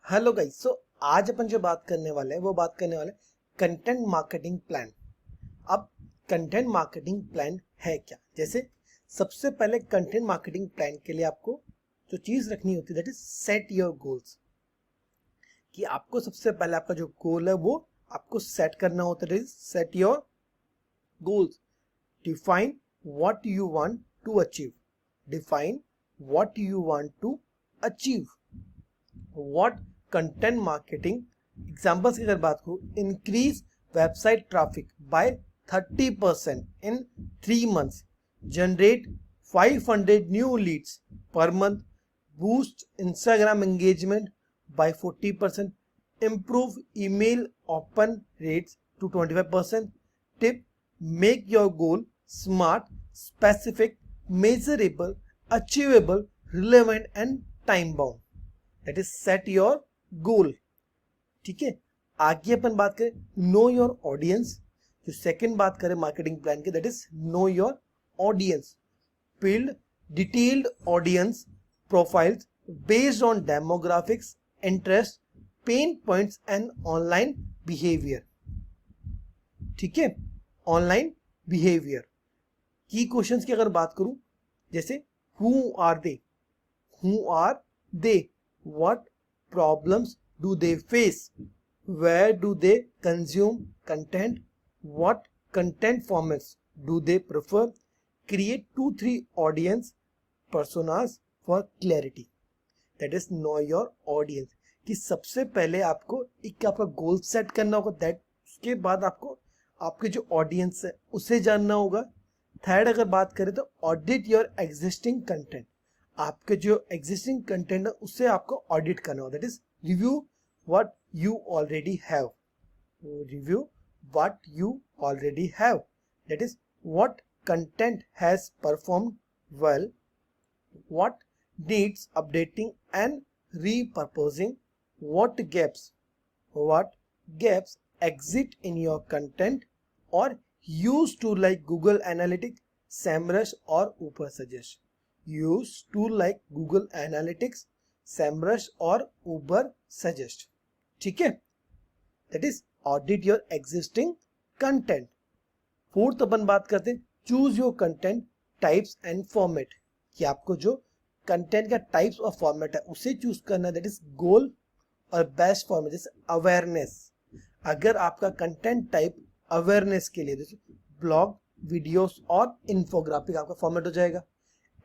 Hello guys. सो आज अपन जो बात करने वाले हैं वो बात करने वाले कंटेंट मार्केटिंग प्लान। अब कंटेंट मार्केटिंग प्लान है क्या? जैसे सबसे पहले कंटेंट मार्केटिंग प्लान के लिए आपको जो चीज रखनी होती है that is set your goals. कि आपको सबसे पहले आपका जो गोल है वो आपको सेट करना होता है। Set your goals. Define what you want to achieve. Define what you want to achieve. What content marketing examples की अगर बात करूं, increase website traffic by 30% in 3 months, generate 500 new leads per month, boost Instagram engagement by 40%, improve email open rates to 25%. Tip: make your goal smart, specific, measurable, achievable, relevant and time bound. That is set your गोल। ठीक है, आगे अपन बात करें no your audience. जो second बात करें marketing plan की that is no your audience. Build detailed audience profiles based on demographics, interest, pen points and online behaviour. ठीक है, ऑनलाइन बिहेवियर की क्वेश्चंस की अगर बात करूं, जैसे who are they, who are they, what problems do they face, where do they consume content, what content formats do they prefer, create 2-3 audience personas for clarity. That is know your audience। कि सबसे पहले आपको एक आपका goal set करना होगा, that उसके बाद आपको आपके जो ऑडियंस है उसे जानना होगा। थर्ड अगर बात करें तो ऑडिट योर एग्जिस्टिंग कंटेंट। आपके जो एग्जिस्टिंग कंटेंट है उसे आपको ऑडिट करना होगा, that is review what you already have. Review what you already have, that is what content has performed well, what needs updating and repurposing, what gaps exist in your content or use tool like Google Analytics, SEMrush or Uber Suggest. Use tool like Google Analytics, SEMrush or Uber Suggest. ठीक है, that is audit your existing content. Fourth अपन बात करते हैं choose your content types and format. कि आपको जो content का टाइप्स और फॉर्मेट है उसे चूज करना है, दैट इज गोल और बेस्ट फॉर्मेट। जैसे अवेयरनेस, अगर आपका कंटेंट टाइप अवेयरनेस के लिए जैसे ब्लॉग, वीडियोस और इन्फोग्राफिक आपका फॉर्मेट हो जाएगा।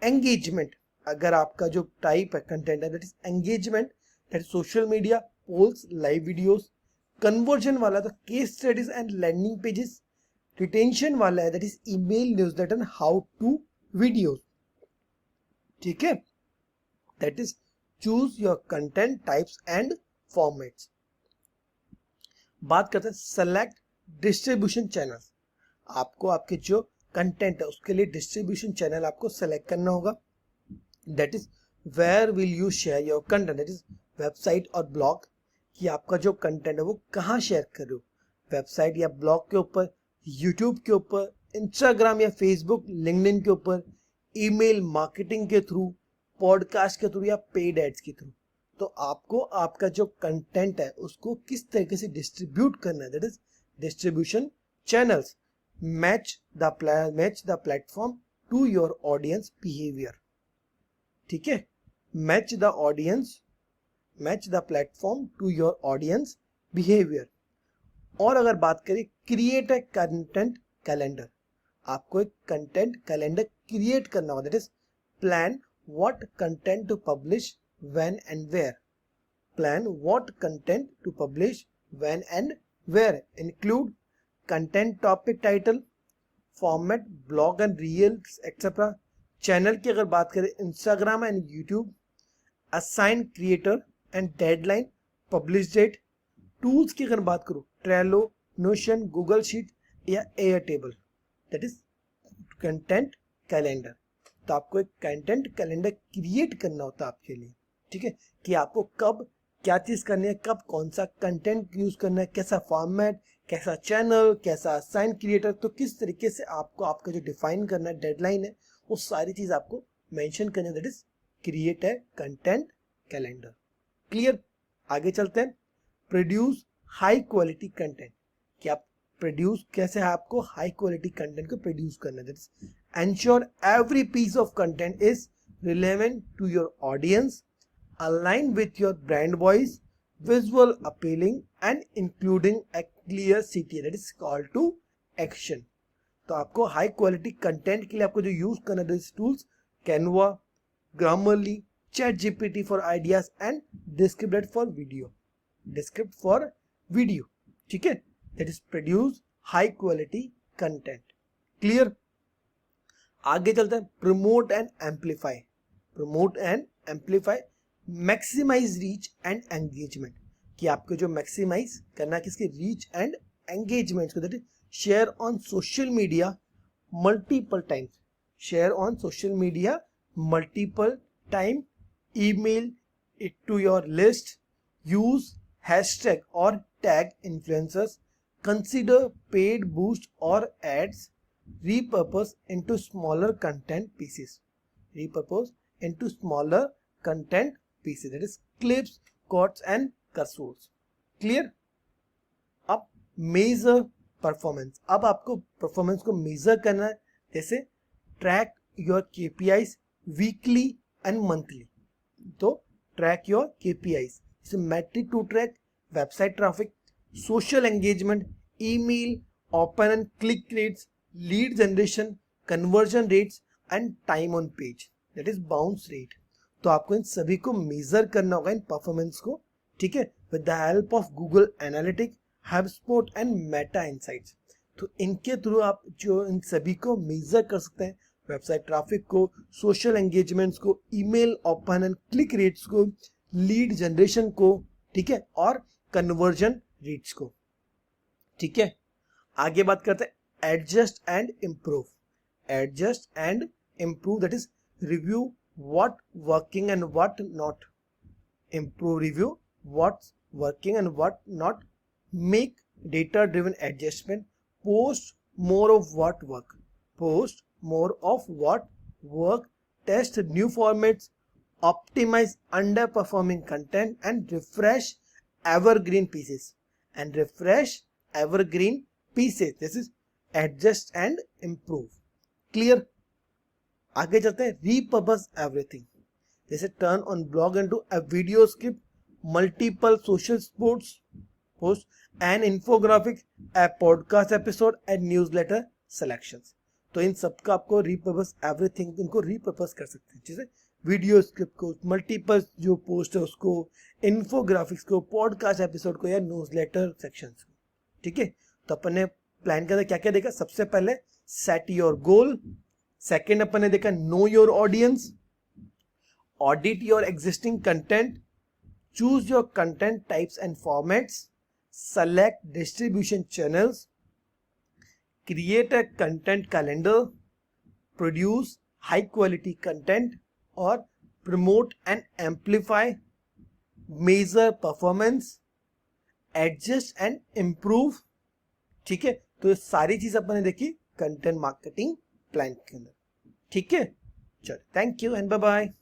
एंगेजमेंट, अगर आपका जो टाइप है कंटेंट है that is engagement, that is social media, polls, live videos. Conversion वाला तो case studies and landing pages. Retention वाला है that is email, newsletter, how to videos. ठीक है, that is choose your content types and formats. बात करते हैं select distribution channel. आपको आपके जो कंटेंट है उसके लिए डिस्ट्रीब्यूशन चैनल आपको सेलेक्ट करना होगा। That is where will you share your content, that is website और ब्लॉग। कि आपका जो कंटेंट है वो कहाँ शेयर कर रहे हो, वेबसाइट या ब्लॉग के ऊपर, यूट्यूब के ऊपर, इंस्टाग्राम या फेसबुक, लिंक्डइन के ऊपर, ईमेल मार्केटिंग के थ्रू, पॉडकास्ट के थ्रू या पेड एड्स के थ्रू। तो आपको आपका जो कंटेंट है उसको किस तरीके से डिस्ट्रीब्यूट करना है, that is distribution channels. Match the platform to your audience behaviour. ठीक है, match the platform to your audience behaviour. और अगर बात करें क्रिएट ए कंटेंट कैलेंडर, आपको एक कंटेंट कैलेंडर क्रिएट करना होगा, that is plan what content to publish when and where. Plan what content to publish when and where, include content topic title, format, blog and reels etcetera. Channel की अगर बात करें Instagram and YouTube, assign creator and deadline, publish date. Tools की अगर बात करूं Trello, Notion, Google sheet या Airtable, that is content calendar. तो आपको एक कंटेंट कैलेंडर क्रिएट करना होता है आपके लिए। ठीक है, कि आपको कब क्या चीज करनी है, कब कौन सा कंटेंट यूज करना है, कैसा फॉर्मेट, कैसा चैनल, कैसा असाइन क्रिएटर। तो किस तरीके से आपको आपका जो डिफाइन करना है, डेडलाइन है, वो सारी चीज आपको मेंशन करनी है, that is create a content calendar. Clear? आगे चलते हैं, प्रोड्यूस हाई क्वालिटी कंटेंट, कि आप प्रोड्यूस कैसे है, आपको हाई क्वालिटी कंटेंट को प्रोड्यूस करना है। Ensure every piece of content is relevant to your audience, align with your brand voice, visual appealing and including a clear CTA, that is call to action। तो आपको high quality content के लिए आपको जो use करना है tools, Canva, Grammarly, ChatGPT for ideas and Descript for video, ठीक है। That is produce high quality content. Clear? आगे चलते हैं, promote and amplify, maximise reach and engagement, कि आपको जो मैक्सिमाइज करना है किसकी, रीच एंड एंगेजमेंट को, that is share on social media multiple times, email it to your list, use hashtag और tag influencers, consider paid boost और ads, repurpose into smaller content pieces, that is clips, quotes and cursors। Clear? अब measure performance, अब आपको performance को measure करना है, जैसे track your KPIs weekly and monthly. तो ट्रैक योर केपीआईज, जैसे metric to track website traffic, social engagement, email open and click rates, lead generation, conversion rates and time on page, that is bounce rate. तो आपको इन सभी को measure करना होगा, इन performance को, ठीक है, with the help of Google analytic, HubSpot and Meta insights. तो इनके थ्रू आप जो इन सभी को मेजर कर सकते हैं, वेबसाइट ट्रैफिक को, सोशल एंगेजमेंट्स को, email open and click rates को, लीड जनरेशन को, ठीक है, और कन्वर्जन रेट्स को, ठीक है। आगे बात करते हैं adjust and improve, that is review what working and what not, review what's working and what not, make data driven adjustment, post more of what work, test new formats, optimize underperforming content and refresh evergreen pieces, this is adjust and improve। Clear? आगे चलते हैं, repurpose everything, जैसे turn on blog into a video script, multiple social post and infographic, a podcast episode and newsletter selections. तो इन सबका आपको repurpose everything, इनको repurpose कर सकते हैं, जैसे वीडियो स्क्रिप्ट को, मल्टीपल जो पोस्ट है उसको, इन्फोग्राफिक्स को, पॉडकास्ट एपिसोड को या न्यूज़लेटर सेक्शंस को, ठीक है। तो अपन ने प्लान करना क्या क्या देखा, सबसे पहले सेट योर गोल, सेकेंड अपन ने देखा know your audience, audit your existing content, choose your content types and formats, select distribution channels, create a content calendar, produce high quality content और promote and amplify, measure performance, adjust and improve, ठीक है। तो ये सारी चीज अपन ने देखी content marketing plan के अंदर, ठीक है। चलो, thank you and bye bye.